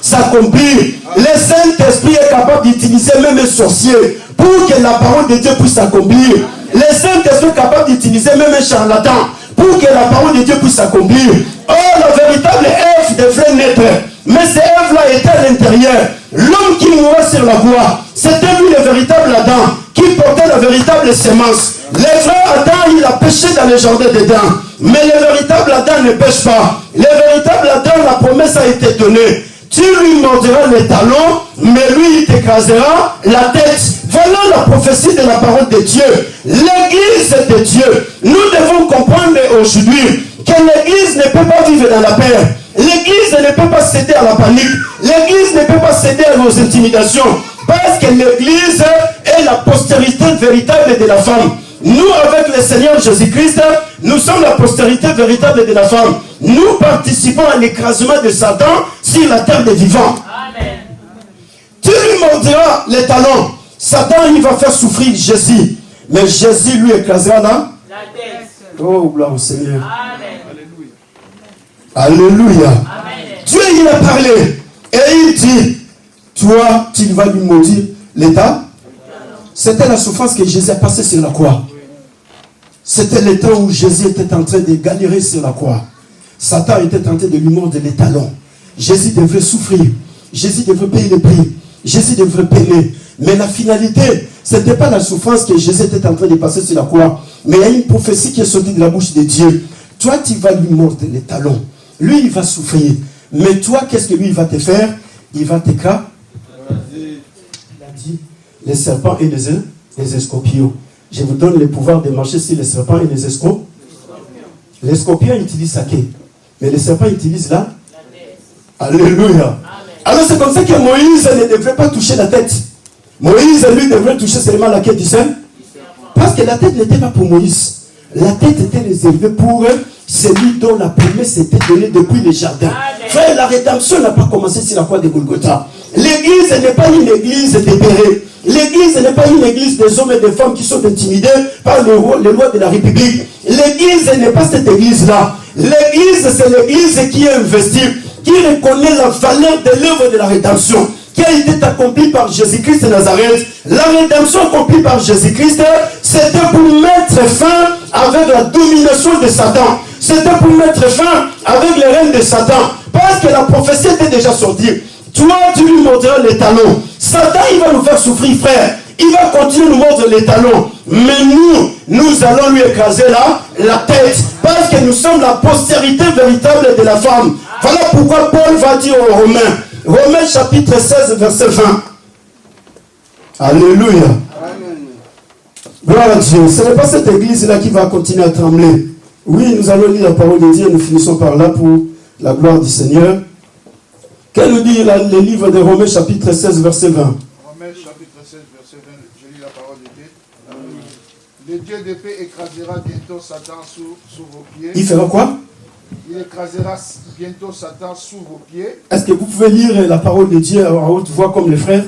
s'accomplir. Le Saint-Esprit est capable d'utiliser même un sorcier pour que la parole de Dieu puisse s'accomplir. Le Saint-Esprit est capable d'utiliser même un charlatan pour que la parole de Dieu puisse s'accomplir. Oh, la véritable Ève devrait naître. Mais cette Ève-là était à l'intérieur. L'homme qui mourait sur la voie, c'était lui le véritable Adam, qui portait la véritable sémence. Les frères Adam, il a péché dans le jardin d'Éden. Mais le véritable Adam ne pêche pas. Le véritable Adam, la promesse a été donnée. Tu lui mordiras les talons, mais lui, il t'écrasera la tête. Voilà la prophétie de la parole de Dieu. L'église de Dieu. Nous devons comprendre aujourd'hui que l'église ne peut pas vivre dans la peur. L'église ne peut pas céder à la panique. L'église ne peut pas céder à nos intimidations. Parce que l'église est la postérité véritable de la femme. Nous, avec le Seigneur Jésus-Christ, nous sommes la postérité véritable de la femme. Nous participons à l'écrasement de Satan sur la terre des vivants. Amen. Tu lui mordiras les talons. Satan, il va faire souffrir Jésus. Mais Jésus lui écrasera la tête. Oh, gloire au Seigneur. Amen. Alléluia. Amen. Dieu, il a parlé. Et il dit, toi, tu vas lui maudire l'état. C'était la souffrance que Jésus a passée sur la croix. C'était le temps où Jésus était en train de galérer sur la croix. Satan était tenté de lui mordre les talons. Jésus devait souffrir. Jésus devait payer le prix. Jésus devait payer. Mais la finalité, ce n'était pas la souffrance que Jésus était en train de passer sur la croix. Mais il y a une prophétie qui est sortie de la bouche de Dieu. Toi, tu vas lui mordre les talons. Lui, il va souffrir. Mais toi, qu'est-ce que lui, il va te faire? Il va t'écraser. Il a dit, les serpents et les escorpions. Je vous donne le pouvoir de marcher sur les serpents et les escorpions. Les scorpions utilisent saké. Mais les serpents utilisent la tête. Alléluia. Amen. Alors c'est comme ça que Moïse ne devrait pas toucher la tête. Moïse, lui, devrait toucher seulement la quête du Seigneur. Parce que la tête n'était pas pour Moïse. La tête était réservée pour celui dont la promesse était donnée depuis le jardin. Frère, la rédemption n'a pas commencé sur la croix de Golgotha. L'église n'est pas une église dépérée. L'église n'est pas une église des hommes et des femmes qui sont intimidés par les lois de la République. L'église n'est pas cette église-là. L'église, c'est l'église qui est investie, qui reconnaît la valeur de l'œuvre de la rédemption, qui a été accomplie par Jésus-Christ de Nazareth. La rédemption accomplie par Jésus-Christ, c'était pour mettre fin avec la domination de Satan. C'était pour mettre fin avec les règnes de Satan. Parce que la prophétie était déjà sortie. Toi, tu lui mordras les talons. Satan, il va nous faire souffrir, frère. Il va continuer de nous mordre les talons. Mais nous allons lui écraser la tête. Parce que nous sommes la postérité véritable de la femme. Voilà pourquoi Paul va dire aux Romains. Romains chapitre 16, verset 20. Alléluia. Amen. Gloire à Dieu. Ce n'est pas cette église-là qui va continuer à trembler. Oui, nous allons lire la parole de Dieu. Nous finissons par là pour la gloire du Seigneur. Qu'est-ce que nous dit le livre de Romains chapitre 16, verset 20? Romains chapitre 16, verset 20. Je lis la parole de Dieu. Le Dieu de paix écrasera bientôt Satan sous vos pieds. Il fera quoi? Il écrasera bientôt Satan sous vos pieds. Est-ce que vous pouvez lire la parole de Dieu à haute voix comme les frères?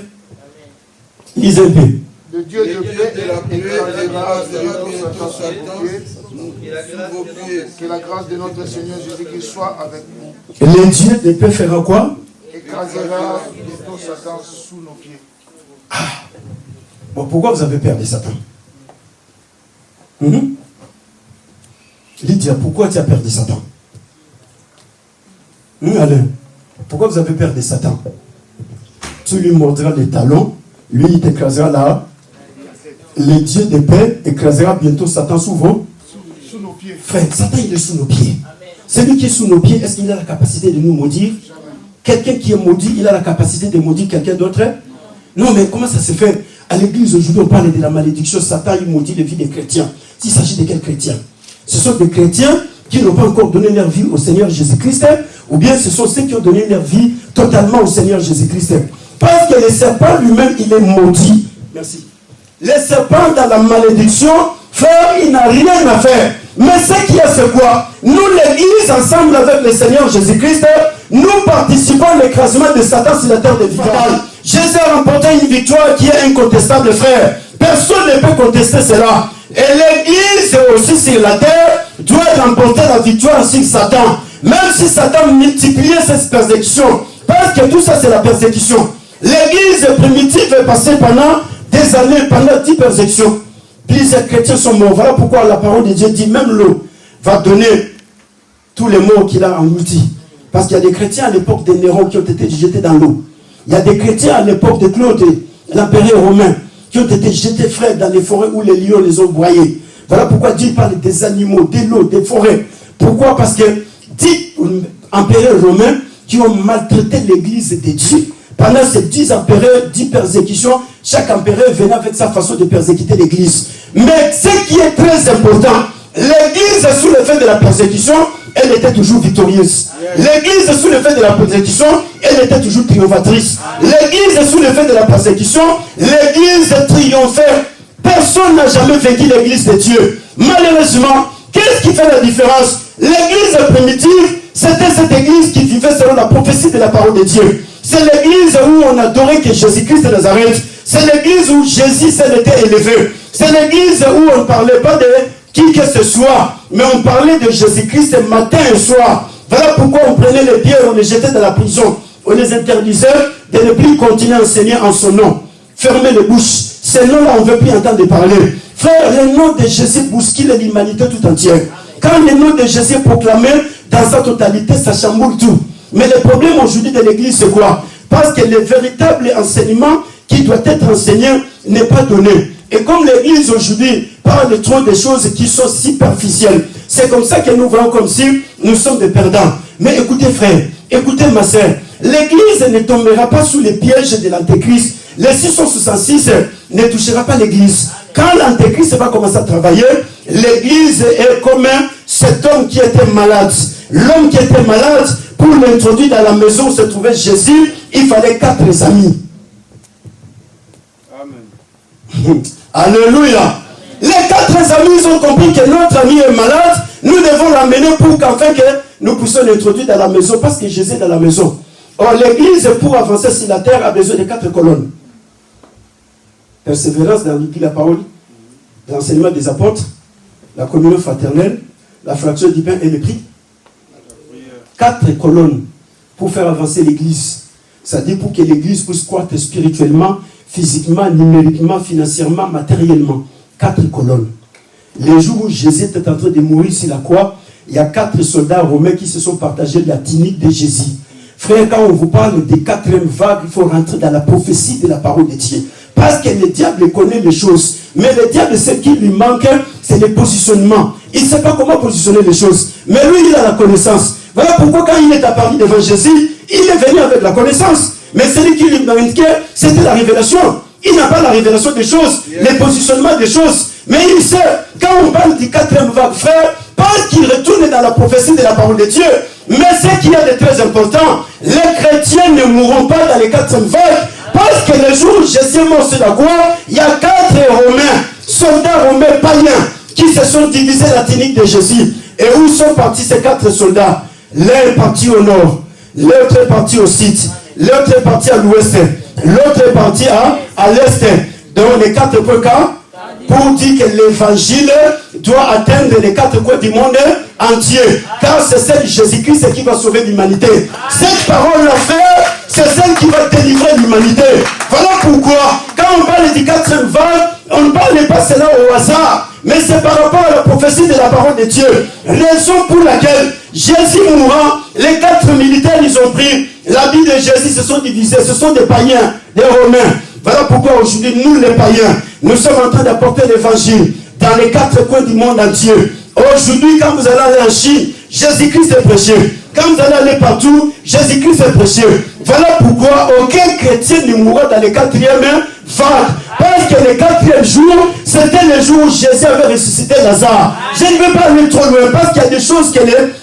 Lisez un peu. Le Dieu de paix écrasera bientôt Satan sous vos pieds. Que la grâce de notre Seigneur Jésus-Christ soit avec nous. Le Dieu de paix fera quoi? Écrasera bientôt Satan sous nos pieds. Ah. Bon, pourquoi vous avez perdu Satan? Lydia, pourquoi tu as perdu Satan? Alain, pourquoi vous avez perdu Satan? Tu lui mordras les talons, lui il t'écrasera là. Le Dieu de paix écrasera bientôt Satan sous nos pieds. Frère, Satan il est sous nos pieds. Celui qui est sous nos pieds, est-ce qu'il a la capacité de nous maudire? Quelqu'un qui est maudit, il a la capacité de maudire quelqu'un d'autre? Non, mais comment ça se fait? À l'église aujourd'hui, on parle de la malédiction. Satan, il maudit les vies des chrétiens. S'il s'agit de quels chrétiens? Ce sont des chrétiens qui n'ont pas encore donné leur vie au Seigneur Jésus-Christ, ou bien ce sont ceux qui ont donné leur vie totalement au Seigneur Jésus-Christ. Parce que le serpent lui-même, il est maudit. Merci. Le serpent dans la malédiction, frère, il n'a rien à faire. Mais ce qui est, c'est quoi? Nous, l'église, ensemble avec le Seigneur Jésus-Christ, nous participons à l'écrasement de Satan sur la terre des vivants. Jésus a remporté une victoire qui est incontestable, frère. Personne ne peut contester cela. Et l'église aussi sur la terre doit remporter la victoire sur Satan. Même si Satan multipliait ses persécutions. Parce que tout ça c'est la persécution. L'église primitive est passée pendant des années, pendant 10 persécutions. Plusieurs chrétiens sont morts. Voilà pourquoi la parole de Dieu dit même l'eau va donner tous les morts qu'il a engloutis. Parce qu'il y a des chrétiens à l'époque de Néron qui ont été jetés dans l'eau. Il y a des chrétiens à l'époque de Claude, l'empereur romain, qui ont été jetés, frères, dans les forêts où les lions les ont broyés. Voilà pourquoi Dieu parle des animaux, de l'eau, des forêts. Pourquoi? Parce que 10 empereurs romains qui ont maltraité l'église de Dieu. Pendant ces 10 empereurs, 10 persécutions, chaque empereur venait avec sa façon de persécuter l'église. Mais ce qui est très important, L'église, sous l'effet de la persécution, elle était toujours victorieuse. L'église, sous l'effet de la persécution, elle était toujours triomphatrice. L'église, sous l'effet de la persécution, l'église triomphait. Personne n'a jamais vaincu l'église de Dieu. Malheureusement, qu'est-ce qui fait la différence? L'église primitive, c'était cette église qui vivait selon la prophétie de la parole de Dieu. C'est l'église où on adorait que Jésus-Christ de Nazareth. C'est l'église où Jésus s'est été élevé. C'est l'église où on ne parlait pas de qui que ce soit, mais on parlait de Jésus-Christ matin et soir. Voilà pourquoi on prenait les pierres, on les jetait dans la prison. On les interdisait de ne plus continuer à enseigner en son nom. Fermez les bouches. Ces noms-là, on ne veut plus entendre parler. Frère, le nom de Jésus bouscule l'humanité tout entière. Quand le nom de Jésus est proclamé dans sa totalité, ça chamboule tout. Mais le problème aujourd'hui de l'église, c'est quoi? Parce que le véritable enseignement qui doit être enseigné n'est pas donné. Et comme l'église aujourd'hui parle trop de choses qui sont superficielles, c'est comme ça que nous voyons comme si nous sommes des perdants. Mais écoutez frère, écoutez ma sœur, l'église ne tombera pas sous les pièges de l'antéchrist. Les 666 ne touchera pas l'église. Quand l'antéchrist va commencer à travailler, l'église est comme cet homme qui était malade. L'homme qui était malade, pour l'introduire dans la maison où se trouvait Jésus, il fallait 4 amis. Amen. Alléluia. Les 4 amis, ils ont compris que notre ami est malade. Nous devons l'amener pour qu'enfin que nous puissions l'introduire dans la maison, parce que Jésus est dans la maison. Or, l'église, pour avancer sur la terre, a besoin de 4 colonnes. Persévérance dans la parole, l'enseignement des apôtres, la communion fraternelle, la fraction du pain et le prix. 4 colonnes pour faire avancer l'église. C'est-à-dire pour que l'église puisse croître spirituellement, physiquement, numériquement, financièrement, matériellement. 4 colonnes. Les jours où Jésus était en train de mourir sur la croix, il y a 4 soldats romains qui se sont partagés la tunique de Jésus. Frère, quand on vous parle des 4e vagues, il faut rentrer dans la prophétie de la parole de Dieu. Parce que le diable connaît les choses. Mais le diable, ce qui lui manque, c'est le positionnement. Il ne sait pas comment positionner les choses. Mais lui, il a la connaissance. Voilà pourquoi quand il est apparu devant Jésus, il est venu avec la connaissance. Mais celui qui lui manquait, c'était la révélation. Il n'a pas la révélation des choses, le positionnement des choses. Mais il sait, quand on parle du 4e vague, frère, pas qu'il retourne dans la prophétie de la parole de Dieu. Mais ce qu'il y a de très important, les chrétiens ne mourront pas dans les 4e vagues. Parce que le jour où Jésus est mort sur la croix, il y a 4 Romains, soldats romains païens, qui se sont divisés la tunique de Jésus. Et où sont partis ces 4 soldats? L'un est parti au nord, l'autre est parti au sud, l'autre est parti à l'ouest, l'autre est parti à l'est. Donc les 4 points pour dire que l'évangile doit atteindre les 4 coins du monde entier. Car c'est celle de Jésus-Christ qui va sauver l'humanité. Cette parole-là, frère, c'est celle qui va délivrer l'humanité. Voilà pourquoi, quand on parle du 4e vague, on ne parle pas cela au hasard, mais c'est par rapport à la prophétie de la parole de Dieu. Raison pour laquelle Jésus mourant, les 4 militaires, ils ont pris l'habit de Jésus, se sont divisés, ce sont des païens, des Romains. Voilà pourquoi aujourd'hui, nous les païens, nous sommes en train d'apporter l'évangile dans les 4 coins du monde entier. Aujourd'hui, quand vous allez aller en Chine, Jésus-Christ est prêché. Quand vous allez aller partout, Jésus-Christ est prêché. Voilà pourquoi aucun chrétien ne mourra dans les 4e vagues. Parce que le 4e jour, c'était le jour où Jésus avait ressuscité Lazare. Je ne veux pas aller trop loin, parce qu'il y a des choses que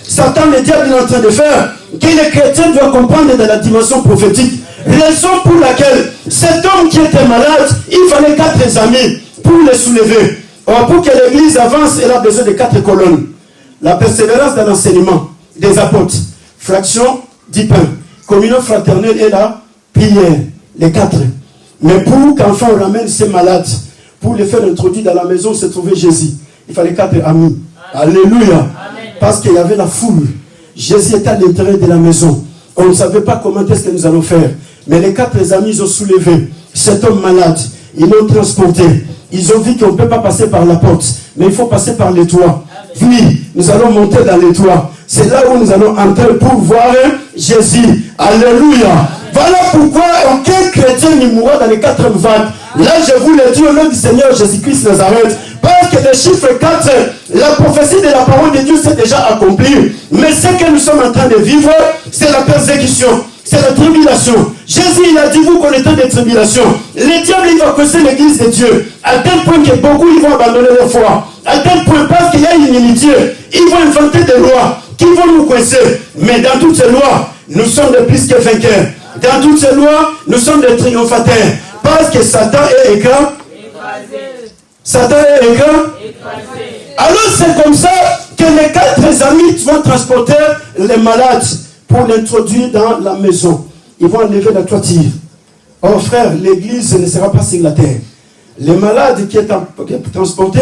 Satan, le diable, est en train de faire, que les chrétiens doivent comprendre dans la dimension prophétique. Raison pour laquelle cet homme qui était malade, il fallait 4 amis pour le soulever. Or, pour que l'église avance, elle a besoin de 4 colonnes. La persévérance dans l'enseignement des apôtres, fraction du pain, communion fraternelle et la prière, les 4. Mais pour qu'enfin on ramène ces malades, pour les faire introduire dans la maison où se trouvait Jésus, il fallait 4 amis. Amen. Alléluia. Amen. Parce qu'il y avait la foule. Jésus était à l'intérieur de la maison. On ne savait pas comment est-ce que nous allons faire. Mais les 4 amis, ils ont soulevé cet homme malade. Ils l'ont transporté. Ils ont vu qu'on ne peut pas passer par la porte, mais il faut passer par les toits. Puis, nous allons monter dans les toits. C'est là où nous allons entrer pour voir Jésus. Alléluia. Voilà pourquoi aucun chrétien ne mourra dans les 4 vagues. Là, je vous le dis au nom du Seigneur Jésus-Christ Nazareth. Parce que le chiffre 4, la prophétie de la parole de Dieu s'est déjà accomplie. Mais ce que nous sommes en train de vivre, c'est la persécution, c'est la tribulation. Jésus, il a dit, vous connaissez des tribulations. Le diable, il va causer l'église de Dieu. À tel point que beaucoup, ils vont abandonner leur foi. À tel point, parce qu'il y a une unité, ils vont inventer des lois qui vont nous coincer. Mais dans toutes ces lois, nous sommes de plus que vainqueurs. Dans toutes ces lois, nous sommes des triomphateurs. Parce que Satan est écrasé. Satan est écrasé. Alors c'est comme ça que les 4 amis vont transporter les malades pour l'introduire dans la maison. Ils vont enlever la toiture. Oh frère, l'église ne sera pas sur la terre. Les malades qui est transporté,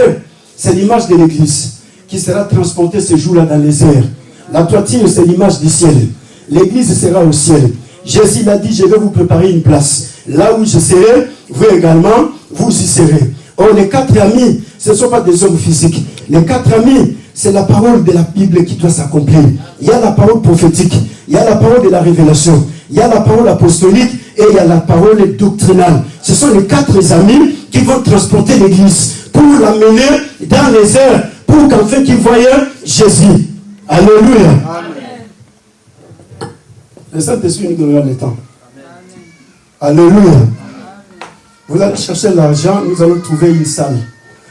c'est l'image de l'église qui sera transportée ce jour-là dans les airs. La toiture, c'est l'image du ciel. L'église sera au ciel. Jésus l'a dit, je vais vous préparer une place. Là où je serai, vous également, vous y serez. Oh, les 4 amis, ce ne sont pas des hommes physiques. Les 4 amis, c'est la parole de la Bible qui doit s'accomplir. Il y a la parole prophétique, il y a la parole de la révélation, il y a la parole apostolique et il y a la parole doctrinale. Ce sont les 4 amis qui vont transporter l'église pour l'amener dans les airs, pour qu'enfin qu'ils voient Jésus. Alléluia. Amen. Le Saint-Esprit nous donnera le temps. Alléluia. Amen. Vous allez chercher l'argent, nous allons trouver une salle.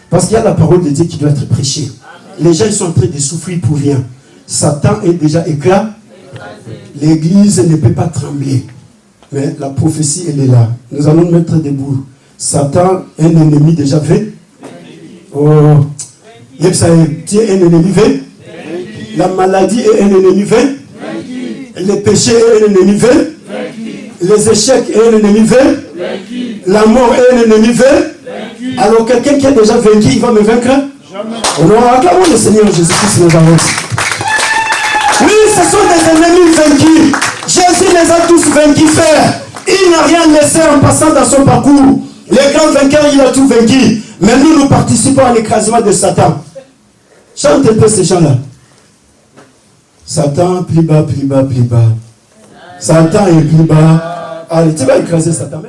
Parce qu'il y a la parole de Dieu qui doit être prêchée. Les gens ils sont en train de souffrir pour rien. Satan est déjà éclaté. L'église ne peut pas trembler. Mais la prophétie, elle est là. Nous allons nous mettre debout. Satan est un ennemi déjà fait. Oh, tu es un ennemi fait. La maladie est un ennemi fait. Le péché est un ennemi fait. Les échecs est un ennemi fait. La mort est un ennemi fait. Alors quelqu'un qui a déjà vaincu, il va me vaincre? Jamais. Alors acclamons le Seigneur Jésus-Christ Nazareth. Oui, ce sont des ennemis vaincus. Jésus les a tous vaincus, frère. Il n'a rien laissé en passant dans son parcours. Les grands vainqueurs, il a tout vaincu. Mais nous participons à l'écrasement de Satan. Chante un peu ces gens-là. Satan, plus bas, plus bas, plus bas. Satan est plus bas. Allez, tu vas écraser Satan.